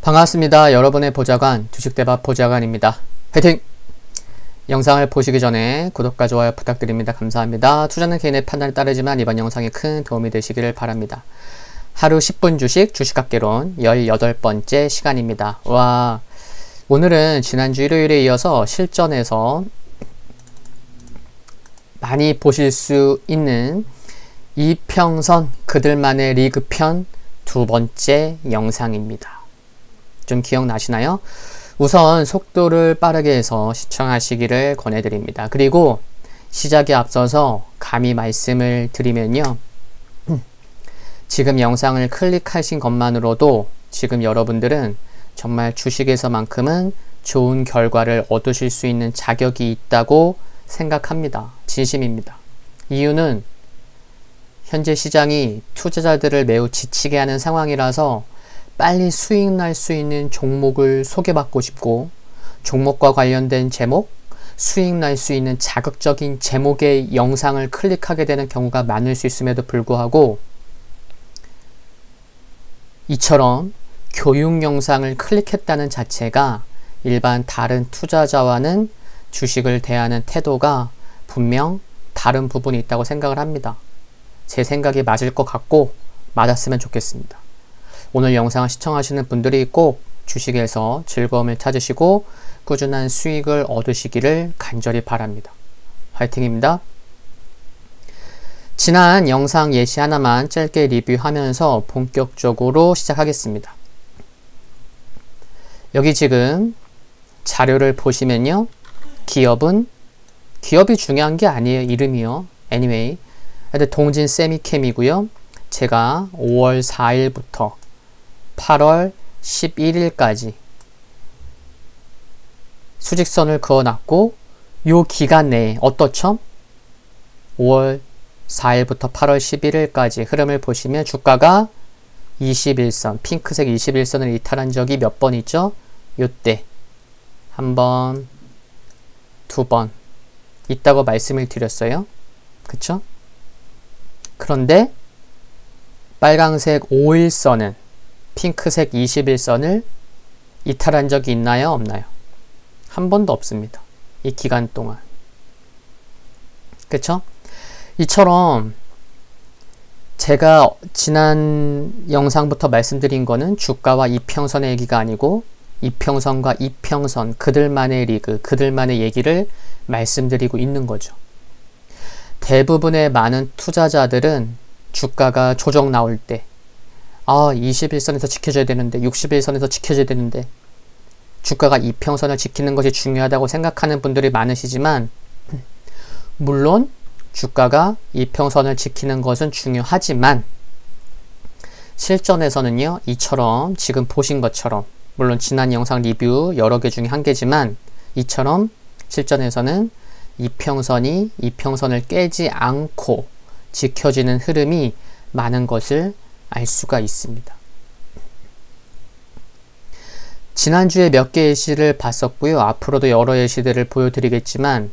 반갑습니다. 여러분의 보좌관 주식대박 보좌관입니다. 화이팅! 영상을 보시기 전에 구독과 좋아요 부탁드립니다. 감사합니다. 투자는 개인의 판단에 따르지만 이번 영상이 큰 도움이 되시기를 바랍니다. 하루 10분 주식학개론 18번째 시간입니다. 와, 오늘은 지난주 일요일에 이어서 실전에서 많이 보실 수 있는 이평선 그들만의 리그편 두 번째 영상입니다. 좀 기억나시나요? 우선 속도를 빠르게 해서 시청하시기를 권해드립니다. 그리고 시작에 앞서서 감히 말씀을 드리면요. 지금 영상을 클릭하신 것만으로도 지금 여러분들은 정말 주식에서만큼은 좋은 결과를 얻으실 수 있는 자격이 있다고 생각합니다. 진심입니다. 이유는 현재 시장이 투자자들을 매우 지치게 하는 상황이라서 빨리 수익 날 수 있는 종목을 소개받고 싶고, 종목과 관련된 제목, 수익 날 수 있는 자극적인 제목의 영상을 클릭하게 되는 경우가 많을 수 있음에도 불구하고, 이처럼 교육 영상을 클릭했다는 자체가 일반 다른 투자자와는 주식을 대하는 태도가 분명 다른 부분이 있다고 생각을 합니다. 제 생각이 맞을 것 같고 맞았으면 좋겠습니다. 오늘 영상을 시청하시는 분들이 꼭 주식에서 즐거움을 찾으시고 꾸준한 수익을 얻으시기를 간절히 바랍니다. 화이팅입니다. 지난 영상 예시 하나만 짧게 리뷰하면서 본격적으로 시작하겠습니다. 여기 지금 자료를 보시면요. 기업이 중요한 게 아니에요. 이름이요. anyway. 동진 세미캠이고요. 제가 5월 4일부터 8월 11일까지 수직선을 그어놨고, 요 기간 내에 어떻죠? 5월 4일부터 8월 11일까지 흐름을 보시면 주가가 21선, 핑크색 21선을 이탈한 적이 몇 번 있죠? 요때 한 번, 두 번 있다고 말씀을 드렸어요. 그쵸? 그런데 빨강색 5일선은 핑크색 21선을 이탈한 적이 있나요? 없나요? 한 번도 없습니다. 이 기간 동안. 그쵸? 이처럼 제가 지난 영상부터 말씀드린 거는 주가와 이평선의 얘기가 아니고 이평선과 이평선, 그들만의 리그, 그들만의 얘기를 말씀드리고 있는 거죠. 대부분의 많은 투자자들은 주가가 조정 나올 때 21선에서 지켜줘야 되는데, 61선에서 지켜줘야 되는데, 주가가 이평선을 지키는 것이 중요하다고 생각하는 분들이 많으시지만, 물론 주가가 이평선을 지키는 것은 중요하지만 실전에서는요, 이처럼 지금 보신 것처럼, 물론 지난 영상 리뷰 여러 개 중에 한 개지만 이처럼 실전에서는 이평선이 이평선을 깨지 않고 지켜지는 흐름이 많은 것을 알 수가 있습니다. 지난주에 몇 개의 예시를 봤었고요. 앞으로도 여러 예시들을 보여드리겠지만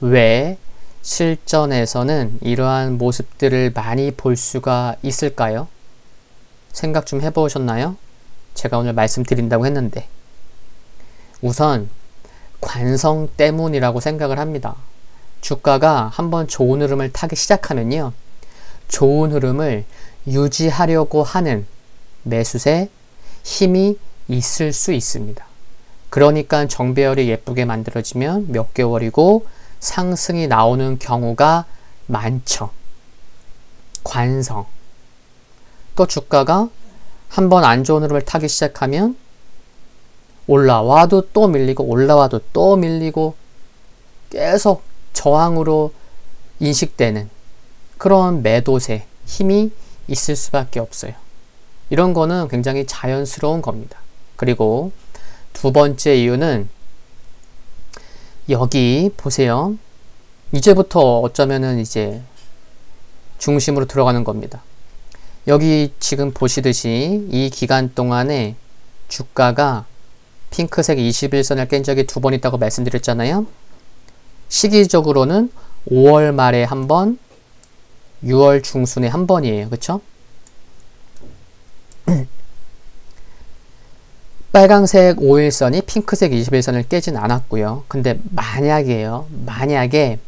왜 실전에서는 이러한 모습들을 많이 볼 수가 있을까요? 생각 좀 해보셨나요? 제가 오늘 말씀드린다고 했는데 우선 관성 때문이라고 생각을 합니다. 주가가 한번 좋은 흐름을 타기 시작하면요, 좋은 흐름을 유지하려고 하는 매수세 힘이 있을 수 있습니다. 그러니까 정배열이 예쁘게 만들어지면 몇 개월이고 상승이 나오는 경우가 많죠. 관성. 또 주가가 한번 안 좋은 흐름을 타기 시작하면 올라와도 또 밀리고 올라와도 또 밀리고 계속 저항으로 인식되는 그런 매도세 힘이 있을 수밖에 없어요. 이런 거는 굉장히 자연스러운 겁니다. 그리고 두 번째 이유는 여기 보세요. 이제부터 어쩌면은 이제 중심으로 들어가는 겁니다. 여기 지금 보시듯이 이 기간 동안에 주가가 핑크색 21선을 깬 적이 두 번 있다고 말씀드렸잖아요. 시기적으로는 5월 말에 한 번, 6월 중순에 한 번이에요. 그쵸? 빨강색 5일선이 핑크색 21선을 깨진 않았고요. 근데 만약에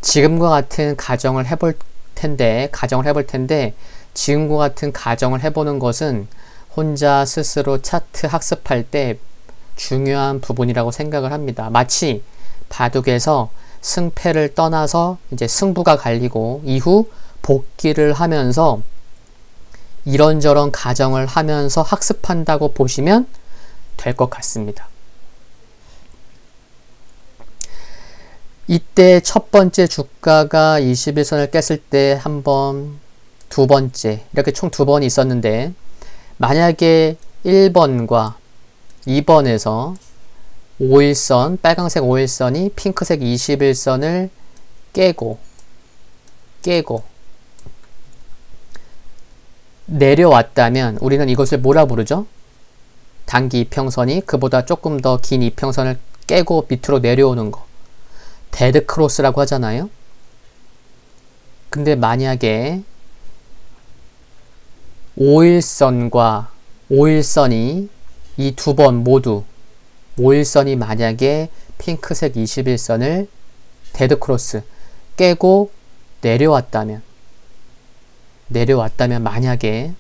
지금과 같은 가정을 해볼 텐데 지금과 같은 가정을 해보는 것은 혼자 스스로 차트 학습할 때 중요한 부분이라고 생각을 합니다. 마치 바둑에서 승패를 떠나서 이제 승부가 갈리고 이후 복귀를 하면서 이런저런 가정을 하면서 학습한다고 보시면 될 것 같습니다. 이때 첫 번째 주가가 21선을 깼을 때 한 번, 두 번째 이렇게 총 두 번이 있었는데 만약에 1번과 2번에서 5일선, 빨강색 5일선이 핑크색 21선을 깨고 내려왔다면 우리는 이것을 뭐라 부르죠? 단기 이평선이 그보다 조금 더 긴 이평선을 깨고 밑으로 내려오는 거. 데드 크로스라고 하잖아요. 근데 만약에 5일선과 5일선이 이 두 번 모두 5일선이 만약에 핑크색 21선을 데드 크로스 깨고 내려왔다면 만약에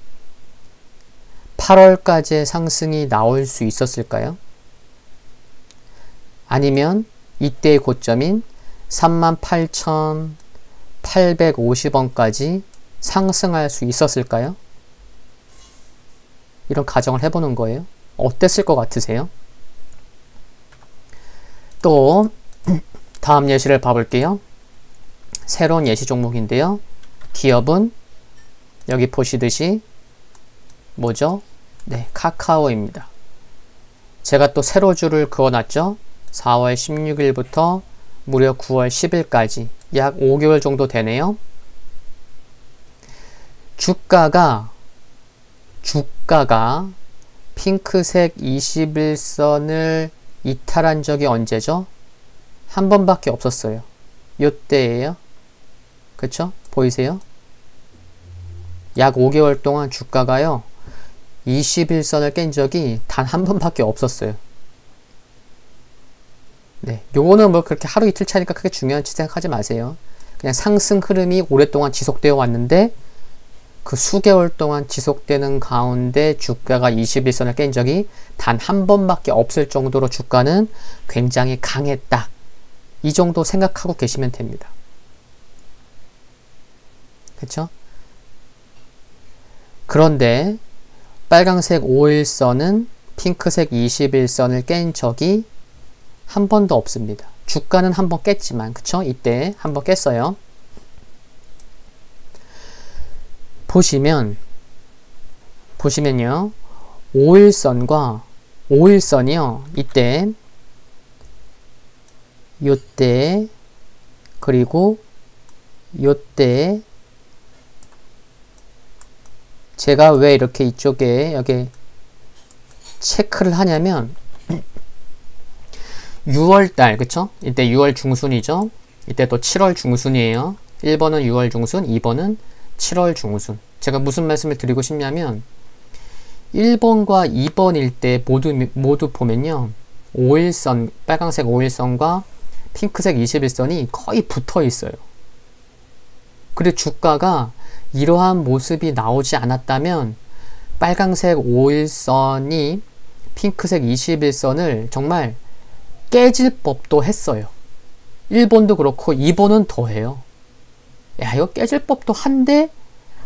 8월까지의 상승이 나올 수 있었을까요? 아니면 이때의 고점인 38,850원까지 상승할 수 있었을까요? 이런 가정을 해보는 거예요. 어땠을 것 같으세요? 또 다음 예시를 봐볼게요. 새로운 예시 종목인데요. 기업은 여기 보시듯이 뭐죠? 네, 카카오입니다. 제가 또 세로줄을 그어놨죠. 4월 16일부터 무려 9월 10일까지 약 5개월 정도 되네요. 주가가 핑크색 21선을 이탈한 적이 언제죠? 한 번밖에 없었어요. 요때예요. 그쵸? 보이세요? 약 5개월 동안 주가가요 21선을 깬 적이 단 한 번밖에 없었어요. 네, 요거는 뭐 그렇게 하루 이틀 차니까 크게 중요한지 생각하지 마세요. 그냥 상승 흐름이 오랫동안 지속되어 왔는데 그 수개월 동안 지속되는 가운데 주가가 21선을 깬 적이 단 한 번밖에 없을 정도로 주가는 굉장히 강했다. 이 정도 생각하고 계시면 됩니다. 그쵸? 그런데 빨강색 5일선은 핑크색 21선을 깬 적이 한 번도 없습니다. 주가는 한 번 깼지만, 그쵸? 이때 한 번 깼어요. 보시면요. 5일선이요. 요때, 그리고 요때, 제가 왜 이렇게 이쪽에 여기 체크를 하냐면 6월달, 그쵸? 이때 6월 중순이죠? 이때 또 7월 중순이에요. 1번은 6월 중순, 2번은 7월 중순. 제가 무슨 말씀을 드리고 싶냐면 1번과 2번일 때 모두 보면요. 5일선, 빨강색 5일선과 핑크색 21선이 거의 붙어 있어요. 그리고 주가가 이러한 모습이 나오지 않았다면 빨강색 5일선이 핑크색 21선을 정말 깨질 법도 했어요. 1번도 그렇고 2번은 더해요. 야, 이거 깨질 법도 한데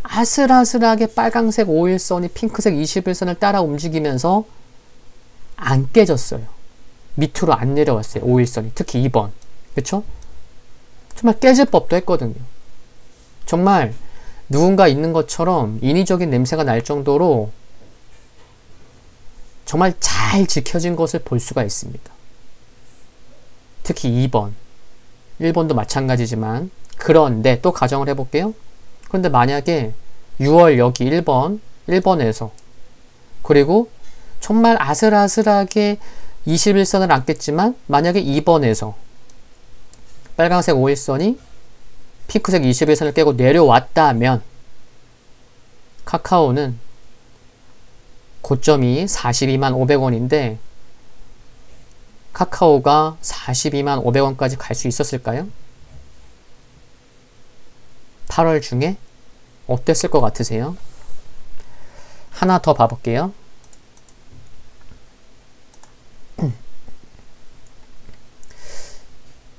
아슬아슬하게 빨강색 5일선이 핑크색 21선을 따라 움직이면서 안 깨졌어요. 밑으로 안 내려왔어요. 5일선이. 특히 2번. 그쵸? 정말 깨질 법도 했거든요. 정말 누군가 있는 것처럼 인위적인 냄새가 날 정도로 정말 잘 지켜진 것을 볼 수가 있습니다. 특히 2번. 1번도 마찬가지지만 그런데 또 가정을 해볼게요. 그런데 만약에 6월 여기 1번에서 그리고 정말 아슬아슬하게 21선을 안 깼지만 만약에 2번에서 빨강색 5일선이 핑크색 21선을 깨고 내려왔다면 카카오는 고점이 42만 500원인데 카카오가 42만 500원까지 갈 수 있었을까요? 8월 중에 어땠을 것 같으세요? 하나 더 봐볼게요.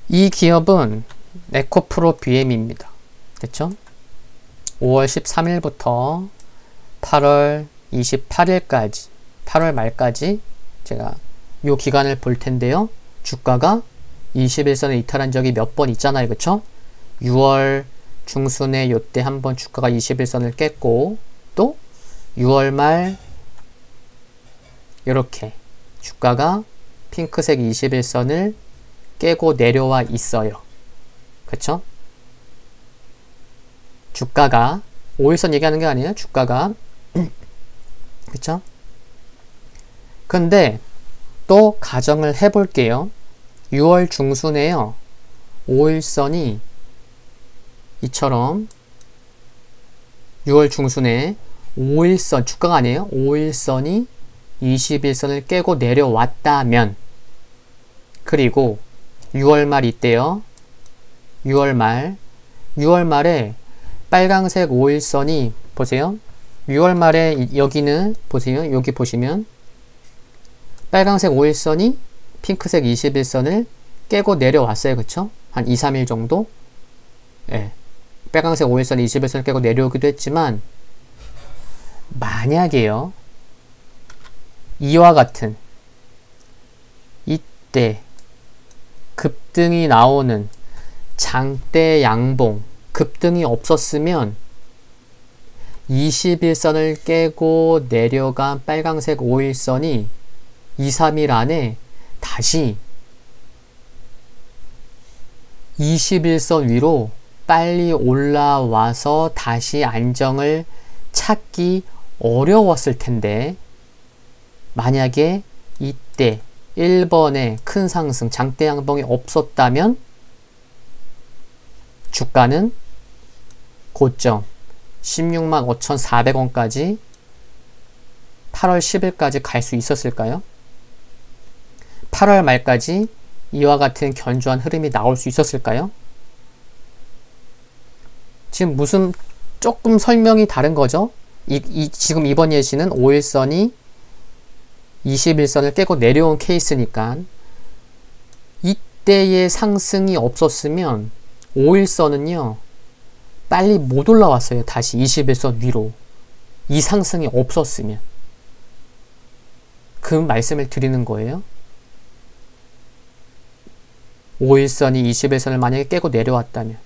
이 기업은 에코프로 BM입니다. 됐죠? 5월 13일부터 8월 28일까지 8월 말까지 제가 요 기간을 볼 텐데요. 주가가 21선을 이탈한 적이 몇 번 있잖아요. 그쵸? 6월 중순에 요때 한번 주가가 21선을 깼고 또 6월 말 이렇게 주가가 핑크색 21선을 깨고 내려와 있어요. 그쵸? 주가가 5일선 얘기하는 게 아니에요. 주가가 그쵸? 근데 또 가정을 해볼게요. 6월 중순에요. 5일선이 이처럼 6월 중순에 5일선 주가가 아니에요. 5일선이 21선을 깨고 내려왔다면 그리고 6월 말 이때요. 6월 말에 빨강색 5일선이 보세요. 6월 말에 여기는 보세요. 여기 보시면 빨강색 5일선이 핑크색 21선을 깨고 내려왔어요. 그쵸? 한 2, 3일 정도? 예. 빨강색 5일선 21선을 깨고 내려오기도 했지만 만약에요. 이와 같은 이때 급등이 나오는 장대 양봉 급등이 없었으면 21선을 깨고 내려간 빨강색 5일선이 2, 3일 안에 다시 21선 위로 빨리 올라와서 다시 안정을 찾기 어려웠을 텐데 만약에 이때 1번에 큰 상승 장대 양봉이 없었다면 주가는 고점 16만 5,400원까지 8월 10일까지 갈 수 있었을까요? 8월 말까지 이와 같은 견조한 흐름이 나올 수 있었을까요? 지금 무슨 조금 설명이 다른 거죠? 지금 이번 예시는 5일선이 21선을 깨고 내려온 케이스니까 이때의 상승이 없었으면 5일선은요 빨리 못 올라왔어요. 다시 21선 위로 이 상승이 없었으면 그 말씀을 드리는 거예요. 5일선이 21선을 만약에 깨고 내려왔다면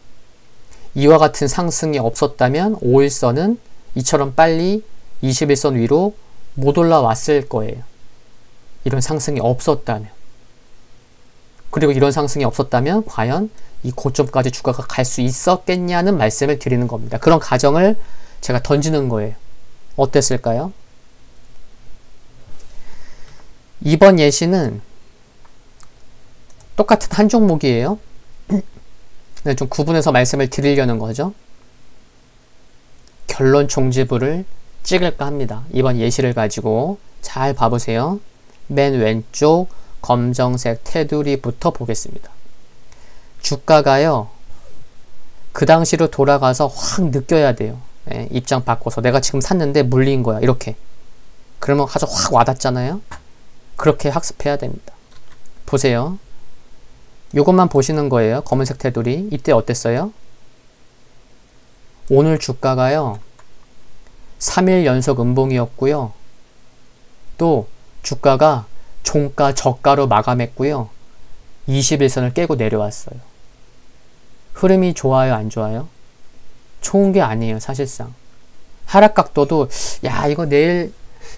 이와 같은 상승이 없었다면 5일선은 이처럼 빨리 21선 위로 못 올라왔을 거예요. 이런 상승이 없었다면 그리고 이런 상승이 없었다면 과연 이 고점까지 주가가 갈 수 있었겠냐는 말씀을 드리는 겁니다. 그런 가정을 제가 던지는 거예요. 어땠을까요? 이번 예시는 똑같은 한 종목이에요. 네, 좀 구분해서 말씀을 드리려는 거죠. 결론 종지부를 찍을까 합니다. 이번 예시를 가지고 잘 봐보세요. 맨 왼쪽 검정색 테두리부터 보겠습니다. 주가가요. 그 당시로 돌아가서 확 느껴야 돼요. 예, 입장 바꿔서 내가 지금 샀는데 물린 거야. 이렇게. 그러면 아주 확 와닿잖아요. 그렇게 학습해야 됩니다. 보세요. 요것만 보시는 거예요. 검은색 테두리. 이때 어땠어요? 오늘 주가가요. 3일 연속 음봉이었고요. 또 주가가 종가 저가로 마감했고요. 21선을 깨고 내려왔어요. 흐름이 좋아요, 안 좋아요? 좋은 게 아니에요, 사실상. 하락 각도도 야, 이거 내일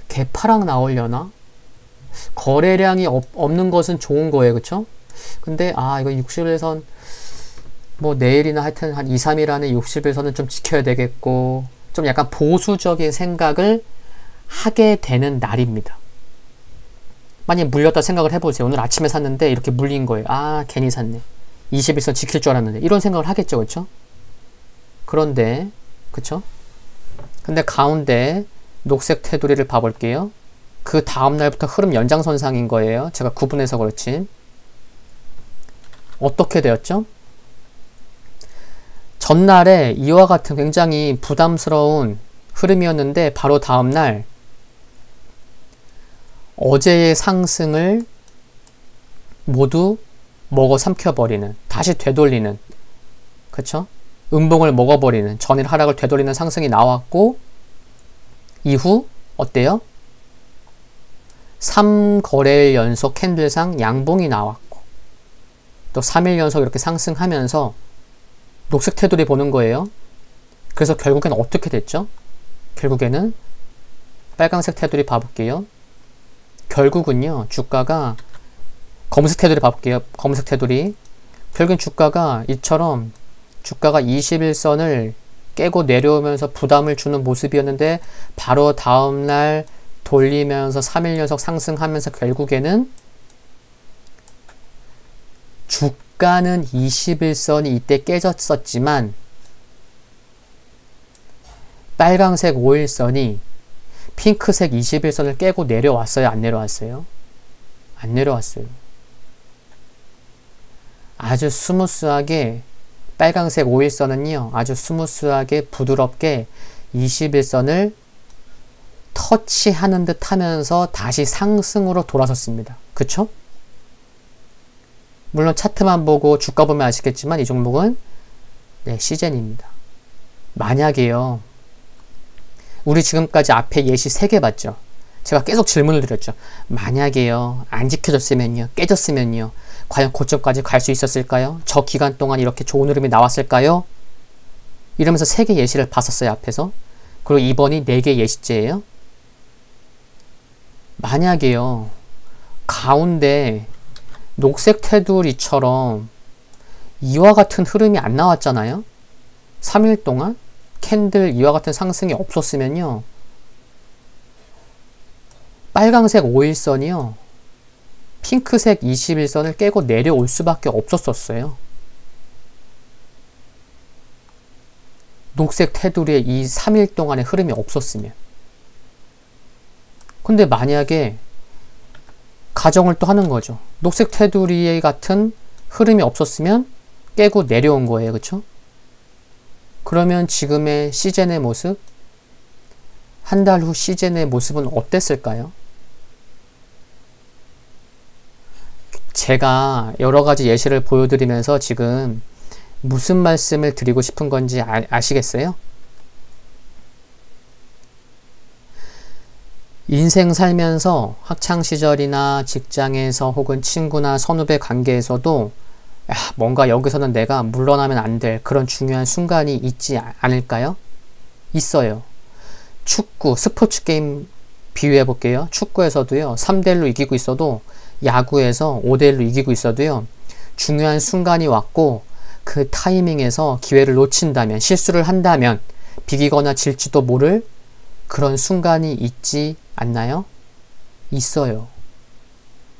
개파락 나오려나? 거래량이 없는 것은 좋은 거예요, 그쵸? 근데 이거 60일선 뭐 내일이나 하여튼 한 2, 3일 안에 60일선은 좀 지켜야 되겠고 좀 약간 보수적인 생각을 하게 되는 날입니다. 만약에 물렸다 생각을 해보세요. 오늘 아침에 샀는데 이렇게 물린 거예요. 괜히 샀네. 21선 지킬 줄 알았는데 이런 생각을 하겠죠, 그쵸? 그런데 그쵸? 근데 가운데 녹색 테두리를 봐볼게요. 그 다음날부터 흐름 연장선상인 거예요. 제가 구분해서 그렇지. 어떻게 되었죠? 전날에 이와 같은 굉장히 부담스러운 흐름이었는데 바로 다음날 어제의 상승을 모두 먹어 삼켜버리는, 다시 되돌리는, 그쵸? 음봉을 먹어버리는, 전일 하락을 되돌리는 상승이 나왔고, 이후 어때요? 3거래일 연속 캔들상 양봉이 나왔고, 또 3일 연속 이렇게 상승하면서 녹색 테두리 보는 거예요. 그래서 결국엔 어떻게 됐죠? 결국에는 빨간색 테두리 봐볼게요. 결국은요, 주가가 검은색 테두리 봐볼게요. 검은색 테두리. 결국엔 주가가 이처럼 주가가 21선을 깨고 내려오면서 부담을 주는 모습이었는데 바로 다음날 돌리면서 3일 연속 상승하면서 결국에는 주가는 21선이 이때 깨졌었지만 빨강색 5일선이 핑크색 21선을 깨고 내려왔어요? 안 내려왔어요? 안 내려왔어요. 아주 스무스하게 빨강색 5일선은요. 아주 스무스하게 부드럽게 21선을 터치하는 듯 하면서 다시 상승으로 돌아섰습니다. 그쵸? 물론 차트만 보고 주가 보면 아시겠지만 이 종목은 시젠입니다. 만약에요. 우리 지금까지 앞에 예시 3개 봤죠? 제가 계속 질문을 드렸죠. 만약에요. 안 지켜졌으면요. 깨졌으면요. 과연 고점까지 갈 수 있었을까요? 저 기간 동안 이렇게 좋은 흐름이 나왔을까요? 이러면서 3개 예시를 봤었어요. 앞에서. 그리고 이번이 4개 예시째예요. 만약에요. 가운데 녹색 테두리처럼 이와 같은 흐름이 안 나왔잖아요. 3일 동안 캔들 이와 같은 상승이 없었으면요. 빨강색 5일선이요. 핑크색 21선을 깨고 내려올 수밖에 없었어요. 녹색 테두리에 이 3일 동안의 흐름이 없었으면. 근데 만약에 가정을 또 하는 거죠. 녹색 테두리 같은 흐름이 없었으면 깨고 내려온 거예요. 그쵸? 그러면 지금의 시젠의 모습, 한 달 후 시젠의 모습은 어땠을까요? 제가 여러 가지 예시를 보여드리면서 지금 무슨 말씀을 드리고 싶은 건지 아시겠어요? 인생 살면서 학창시절이나 직장에서 혹은 친구나 선후배 관계에서도 뭔가 여기서는 내가 물러나면 안 될 그런 중요한 순간이 있지 않을까요? 있어요. 축구, 스포츠 게임 비유해 볼게요. 축구에서도요. 3대1로 이기고 있어도 야구에서 5대1로 이기고 있어도요. 중요한 순간이 왔고 그 타이밍에서 기회를 놓친다면, 실수를 한다면 비기거나 질지도 모를 그런 순간이 있지 않나요? 있어요.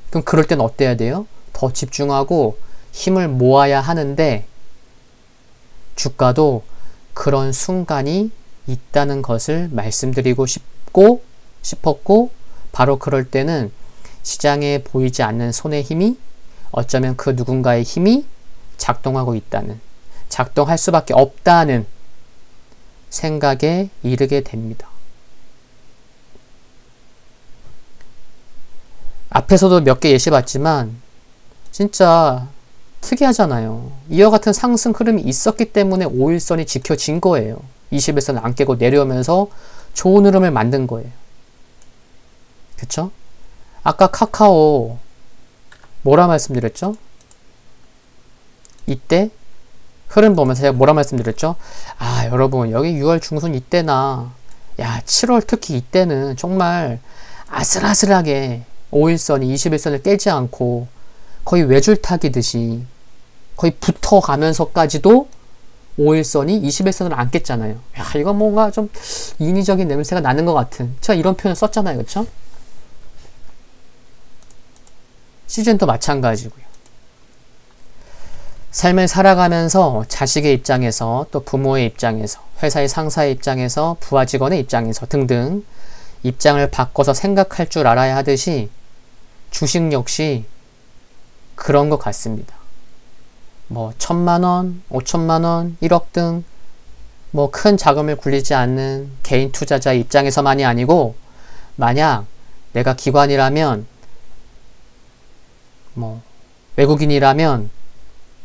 그럼 그럴 땐 어때야 돼요? 더 집중하고 힘을 모아야 하는데 주가도 그런 순간이 있다는 것을 말씀드리고 싶었고 바로 그럴 때는 시장에 보이지 않는 손의 힘이 어쩌면 그 누군가의 힘이 작동하고 있다는, 작동할 수밖에 없다는 생각에 이르게 됩니다. 앞에서도 몇 개 예시 봤지만 진짜 특이하잖아요. 이와 같은 상승 흐름이 있었기 때문에 5일선이 지켜진 거예요. 21선을 안 깨고 내려오면서 좋은 흐름을 만든 거예요. 그쵸? 아까 카카오 뭐라 말씀드렸죠? 이때 흐름 보면서 제가 뭐라 말씀드렸죠? 아 여러분 여기 6월 중순 이때나 7월 특히 이때는 정말 아슬아슬하게 5일선이 21선을 깨지 않고 거의 외줄타기듯이 거의 붙어가면서까지도 5일선이 21선을 안 깼잖아요. 이건 뭔가 좀 인위적인 냄새가 나는 것 같은, 제가 이런 표현을 썼잖아요. 그쵸? 시즌도 마찬가지고요. 삶을 살아가면서 자식의 입장에서, 또 부모의 입장에서, 회사의 상사의 입장에서, 부하 직원의 입장에서 등등 입장을 바꿔서 생각할 줄 알아야 하듯이 주식 역시 그런 것 같습니다. 뭐 1,000만원, 5천만원, 1억 등 뭐 큰 자금을 굴리지 않는 개인 투자자 입장에서만이 아니고, 만약 내가 기관이라면, 뭐 외국인이라면,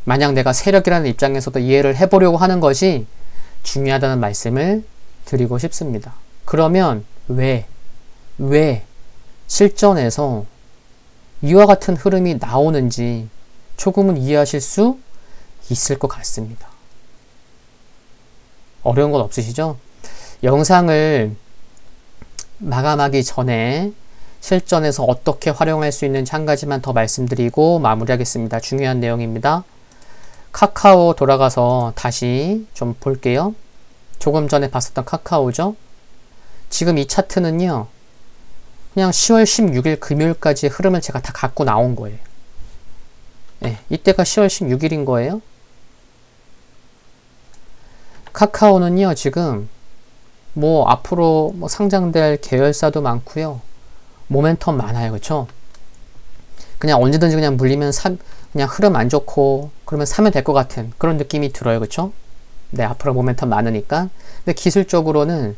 만약 내가 세력이라는 입장에서도 이해를 해보려고 하는 것이 중요하다는 말씀을 드리고 싶습니다. 그러면 왜 실전에서 이와 같은 흐름이 나오는지 조금은 이해하실 수 있을 것 같습니다. 어려운 건 없으시죠? 영상을 마감하기 전에 실전에서 어떻게 활용할 수 있는지 한 가지만 더 말씀드리고 마무리하겠습니다. 중요한 내용입니다. 카카오 돌아가서 다시 좀 볼게요. 조금 전에 봤었던 카카오죠. 지금 이 차트는요, 그냥 10월 16일 금요일까지 흐름을 제가 다 갖고 나온 거예요. 네, 이때가 10월 16일인 거예요. 카카오는요, 지금 뭐 앞으로 뭐 상장될 계열사도 많고요, 모멘텀 많아요. 그쵸? 그냥 언제든지 그냥 물리면 그냥 흐름 안 좋고 그러면 사면 될 것 같은 그런 느낌이 들어요. 그쵸? 네, 앞으로 모멘텀 많으니까. 근데 기술적으로는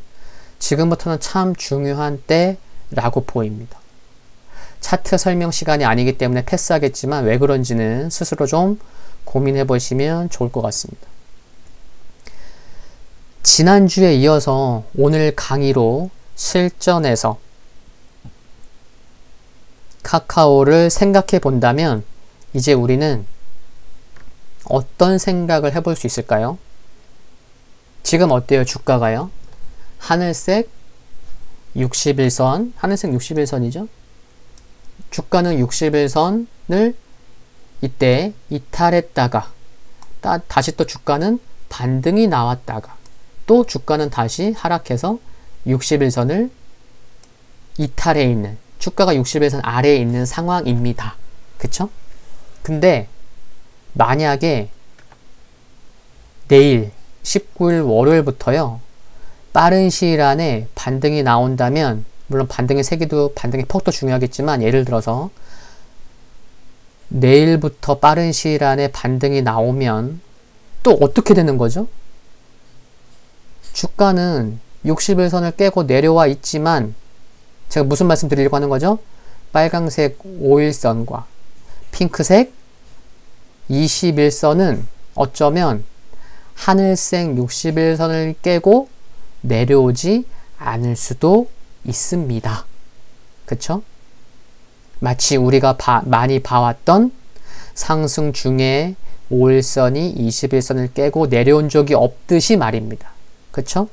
지금부터는 참 중요한 때라고 보입니다. 차트 설명 시간이 아니기 때문에 패스하겠지만 왜 그런지는 스스로 좀 고민해 보시면 좋을 것 같습니다. 지난주에 이어서 오늘 강의로 실전에서 카카오를 생각해 본다면 이제 우리는 어떤 생각을 해볼 수 있을까요? 지금 어때요? 주가가요? 하늘색 61선, 하늘색 61선이죠? 주가는 61선을 이때 이탈했다가 다시 또 주가는 반등이 나왔다가 또 주가는 다시 하락해서 61선을 이탈해 있는, 주가가 61선 아래에 있는 상황입니다. 그쵸? 근데 만약에 내일 19일 월요일부터요, 빠른 시일 안에 반등이 나온다면, 물론 반등의 세기도, 반등의 폭도 중요하겠지만, 예를 들어서 내일부터 빠른 시일 안에 반등이 나오면 또 어떻게 되는 거죠? 주가는 61선을 깨고 내려와 있지만, 제가 무슨 말씀 드리려고 하는 거죠? 빨강색 5일선과 핑크색 21선은 어쩌면 하늘색 61선을 깨고 내려오지 않을 수도 있습니다. 그쵸? 마치 우리가 많이 봐왔던 상승 중에 5일선이 21선을 깨고 내려온 적이 없듯이 말입니다. 그쵸?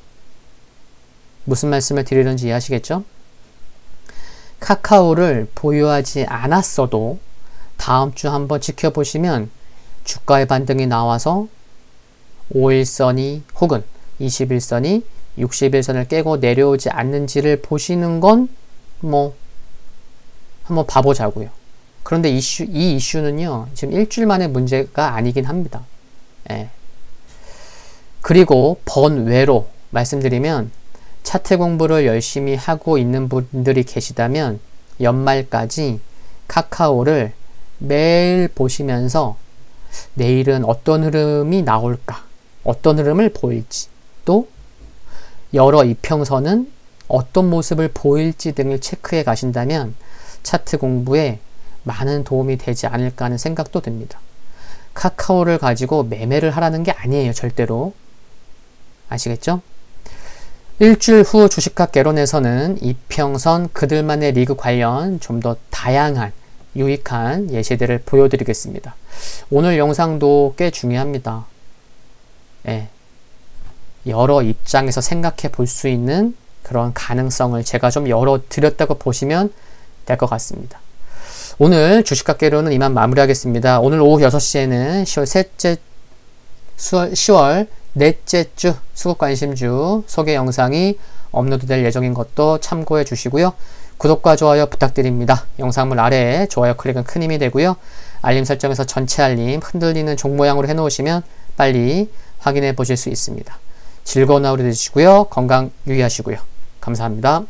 무슨 말씀을 드리는지 이해하시겠죠? 카카오를 보유하지 않았어도 다음 주 한번 지켜보시면 주가의 반등이 나와서 5일선이 혹은 21선이 61선을 깨고 내려오지 않는지를 보시는 건 뭐 한번 봐보자고요. 그런데 이 이슈는요, 지금 일주일 만의 문제가 아니긴 합니다. 예. 그리고 번외로 말씀드리면, 차트 공부를 열심히 하고 있는 분들이 계시다면 연말까지 카카오를 매일 보시면서 내일은 어떤 흐름이 나올까, 어떤 흐름을 보일지, 또 여러 이평선은 어떤 모습을 보일지 등을 체크해 가신다면 차트 공부에 많은 도움이 되지 않을까 하는 생각도 듭니다. 카카오를 가지고 매매를 하라는 게 아니에요. 절대로. 아시겠죠? 일주일 후 주식학 개론에서는 이평선, 그들만의 리그 관련 좀 더 다양한 유익한 예시들을 보여드리겠습니다. 오늘 영상도 꽤 중요합니다. 예. 여러 입장에서 생각해 볼 수 있는 그런 가능성을 제가 좀 열어드렸다고 보시면 될 것 같습니다. 오늘 주식학 개론은 이만 마무리하겠습니다. 오늘 오후 6시에는 10월 넷째 주 수급관심주 소개 영상이 업로드될 예정인 것도 참고해 주시고요. 구독과 좋아요 부탁드립니다. 영상물 아래에 좋아요 클릭은 큰 힘이 되고요. 알림 설정에서 전체 알림 흔들리는 종 모양으로 해놓으시면 빨리 확인해 보실 수 있습니다. 즐거운 하루 되시고요. 건강 유의하시고요. 감사합니다.